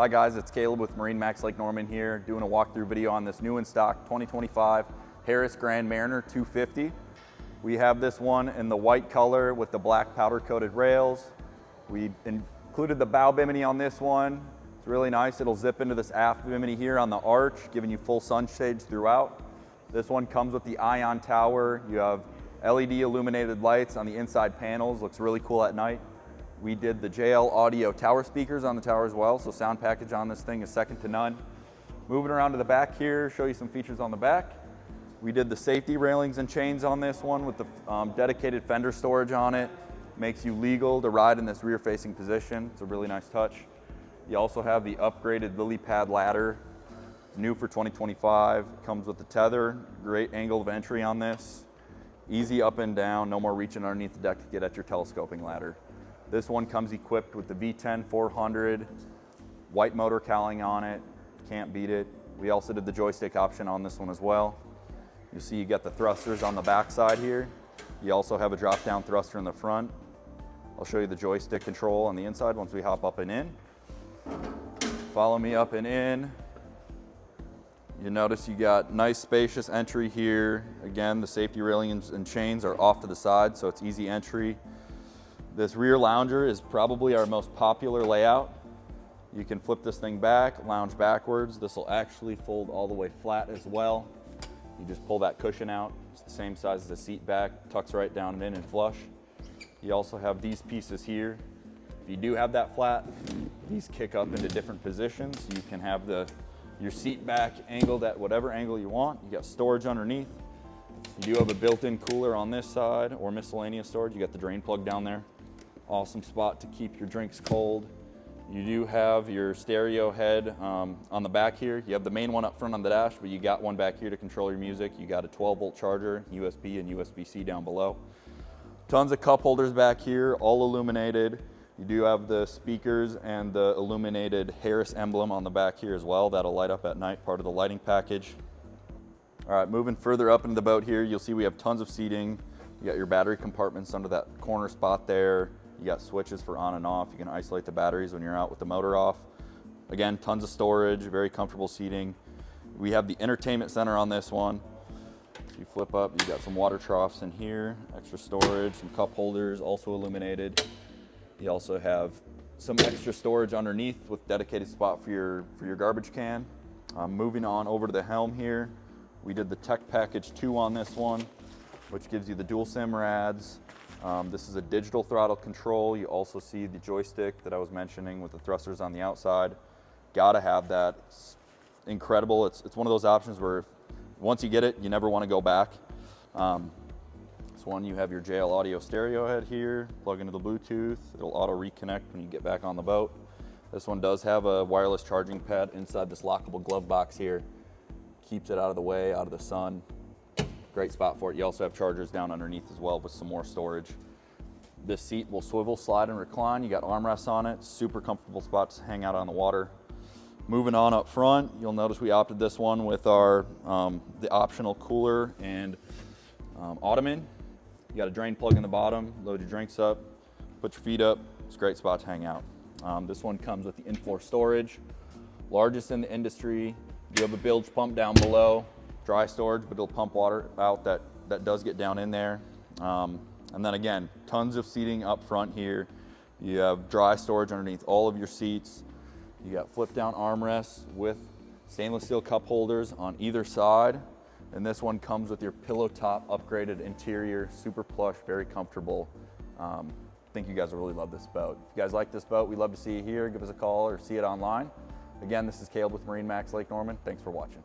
Hi guys, it's Caleb with MarineMax Lake Norman here, doing a walkthrough video on this new in stock 2025 Harris Grand Mariner 250. We have this one in the white color with the black powder coated rails. We included the bow bimini on this one. It's really nice. It'll zip into this aft bimini here on the arch, giving you full sunshades throughout. This one comes with the ion tower. You have LED illuminated lights on the inside panels. Looks really cool at night. We did the JL audio tower speakers on the tower as well, so sound package on this thing is second to none. Moving around to the back here, show you some features on the back. We did the safety railings and chains on this one with the dedicated fender storage on it. Makes you legal to ride in this rear facing position. It's a really nice touch. You also have the upgraded lily pad ladder, new for 2025. Comes with the tether, great angle of entry on this. Easy up and down, no more reaching underneath the deck to get at your telescoping ladder. This one comes equipped with the V10 400, white motor cowling on it, can't beat it. We also did the joystick option on this one as well. You see you got the thrusters on the back side here. You also have a drop down thruster in the front. I'll show you the joystick control on the inside once we hop up and in. Follow me up and in. You notice you got nice spacious entry here. Again, the safety railings and chains are off to the side, so it's easy entry. This rear lounger is probably our most popular layout. You can flip this thing back, lounge backwards. This will actually fold all the way flat as well. You just pull that cushion out. It's the same size as the seat back, tucks right down and in and flush. You also have these pieces here. If you do have that flat, these kick up into different positions. You can have your seat back angled at whatever angle you want. You got storage underneath. You do have a built-in cooler on this side or miscellaneous storage. You got the drain plug down there. Awesome spot to keep your drinks cold. You do have your stereo head on the back here. You have the main one up front on the dash, but you got one back here to control your music. You got a 12-volt charger, USB and USB-C down below. Tons of cup holders back here, all illuminated. You do have the speakers and the illuminated Harris emblem on the back here as well. That'll light up at night, part of the lighting package. All right, moving further up into the boat here, you'll see we have tons of seating. You got your battery compartments under that corner spot there. You got switches for on and off. You can isolate the batteries when you're out with the motor off. Again, tons of storage, very comfortable seating. We have the entertainment center on this one. So you flip up, you got some water troughs in here, extra storage, some cup holders, also illuminated. You also have some extra storage underneath with dedicated spot for your garbage can. Moving on over to the helm here. We did the Tech Package 2 on this one, which gives you the dual SIM rads. This is a digital throttle control. You also see the joystick that I was mentioning with the thrusters on the outside. Gotta have that. It's incredible. It's one of those options where once you get it, you never want to go back. This one, you have your JL audio stereo head here, plug into the Bluetooth. It'll auto reconnect when you get back on the boat. This one does have a wireless charging pad inside this lockable glove box here. Keeps it out of the way, out of the sun. Great spot for it. You also have chargers down underneath as well with some more storage. This seat will swivel, slide, and recline. You got armrests on it. Super comfortable spot to hang out on the water. Moving on up front, you'll notice we opted this one with our the optional cooler and ottoman. You got a drain plug in the bottom. Load your drinks up, put your feet up. It's a great spot to hang out. This one comes with the in-floor storage, largest in the industry. You have a bilge pump down below. Dry storage, but it'll pump water out that does get down in there. And then again, tons of seating up front here. You have dry storage underneath all of your seats. You got flip down armrests with stainless steel cup holders on either side. And this one comes with your pillow top upgraded interior, super plush, very comfortable. I think you guys will really love this boat. If you guys like this boat, we'd love to see you here. Give us a call or see it online. Again, this is Caleb with MarineMax Lake Norman. Thanks for watching.